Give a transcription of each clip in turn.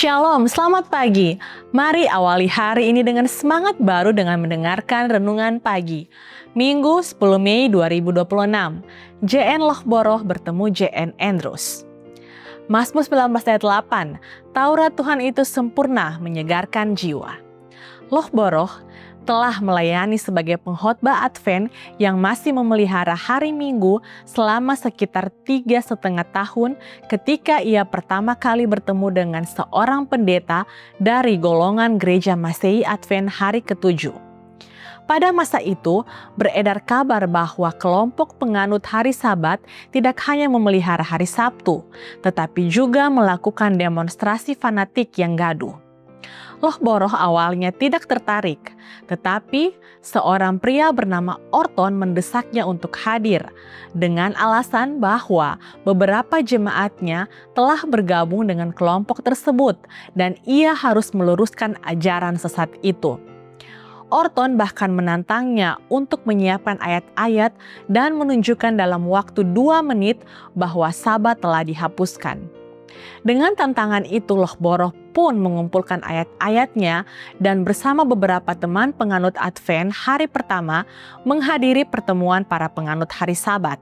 Shalom, selamat pagi. Mari awali hari ini dengan semangat baru dengan mendengarkan renungan pagi. Minggu 10 Mei 2026, JN Lohboroh bertemu JN Andrews. Mazmur 19 ayat 8, Taurat Tuhan itu sempurna menyegarkan jiwa. Lohboroh telah melayani sebagai pengkhotbah Advent yang masih memelihara hari Minggu selama sekitar 3,5 tahun ketika ia pertama kali bertemu dengan seorang pendeta dari golongan gereja Masehi Advent hari ke-7. Pada masa itu, beredar kabar bahwa kelompok penganut hari Sabat tidak hanya memelihara hari Sabtu, tetapi juga melakukan demonstrasi fanatik yang gaduh. Lohboroh awalnya tidak tertarik, tetapi seorang pria bernama Orton mendesaknya untuk hadir dengan alasan bahwa beberapa jemaatnya telah bergabung dengan kelompok tersebut dan ia harus meluruskan ajaran sesat itu. Orton bahkan menantangnya untuk menyiapkan ayat-ayat dan menunjukkan dalam waktu 2 menit bahwa Sabat telah dihapuskan. Dengan tantangan itu, Lohboroh pun mengumpulkan ayat-ayatnya dan bersama beberapa teman penganut Advent hari pertama menghadiri pertemuan para penganut hari Sabat.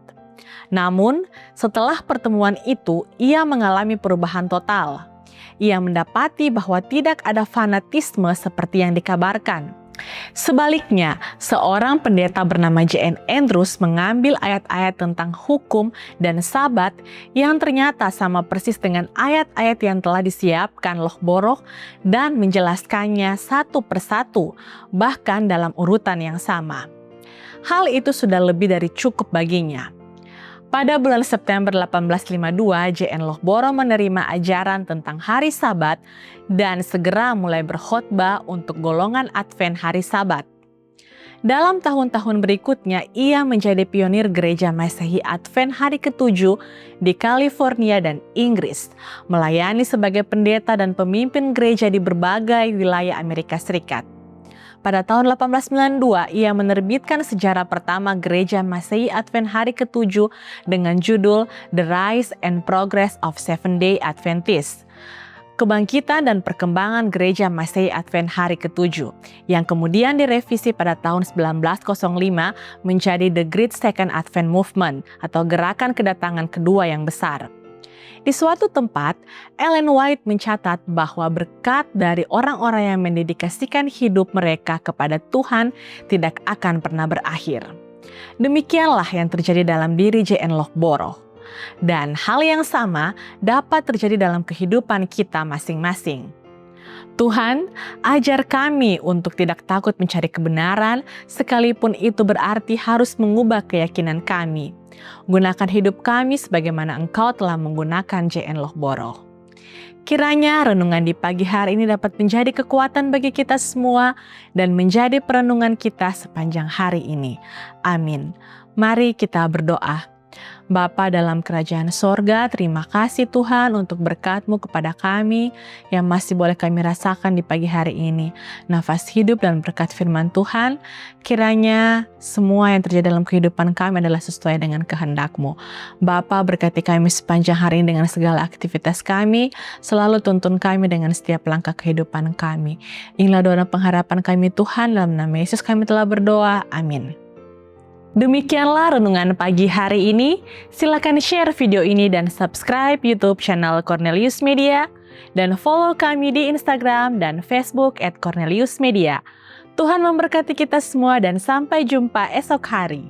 Namun, setelah pertemuan itu, ia mengalami perubahan total. Ia mendapati bahwa tidak ada fanatisme seperti yang dikabarkan. Sebaliknya, seorang pendeta bernama JN Andrews mengambil ayat-ayat tentang hukum dan Sabat yang ternyata sama persis dengan ayat-ayat yang telah disiapkan Lohboroh dan menjelaskannya satu persatu, bahkan dalam urutan yang sama. Hal itu sudah lebih dari cukup baginya. Pada bulan September 1852, JN Lohboroh menerima ajaran tentang hari Sabat dan segera mulai berkhotbah untuk golongan Advent hari Sabat. Dalam tahun-tahun berikutnya, ia menjadi pionir gereja Masehi Advent hari ke-7 di California dan Inggris, melayani sebagai pendeta dan pemimpin gereja di berbagai wilayah Amerika Serikat. Pada tahun 1892, ia menerbitkan sejarah pertama gereja Masehi Advent hari ke-7 dengan judul The Rise and Progress of Seventh-day Adventists. Kebangkitan dan perkembangan gereja Masehi Advent hari ke-7, yang kemudian direvisi pada tahun 1905 menjadi The Great Second Advent Movement atau gerakan kedatangan kedua yang besar. Di suatu tempat, Ellen White mencatat bahwa berkat dari orang-orang yang mendedikasikan hidup mereka kepada Tuhan tidak akan pernah berakhir. Demikianlah yang terjadi dalam diri JN Lohboroh. Dan hal yang sama dapat terjadi dalam kehidupan kita masing-masing. Tuhan, ajar kami untuk tidak takut mencari kebenaran, sekalipun itu berarti harus mengubah keyakinan kami. Gunakan hidup kami sebagaimana Engkau telah menggunakan JN Lohboroh. Kiranya renungan di pagi hari ini dapat menjadi kekuatan bagi kita semua dan menjadi perenungan kita sepanjang hari ini. Amin. Mari kita berdoa. Bapa dalam kerajaan sorga, terima kasih Tuhan untuk berkat-Mu kepada kami yang masih boleh kami rasakan di pagi hari ini. Nafas hidup dan berkat firman Tuhan, kiranya semua yang terjadi dalam kehidupan kami adalah sesuai dengan kehendak-Mu. Bapa, berkati kami sepanjang hari ini dengan segala aktivitas kami, selalu tuntun kami dengan setiap langkah kehidupan kami. Inilah doa dan pengharapan kami Tuhan, dalam nama Yesus kami telah berdoa. Amin. Demikianlah renungan pagi hari ini. Silakan share video ini dan subscribe YouTube channel Cornelius Media dan follow kami di Instagram dan Facebook @corneliusmedia. Tuhan memberkati kita semua dan sampai jumpa esok hari.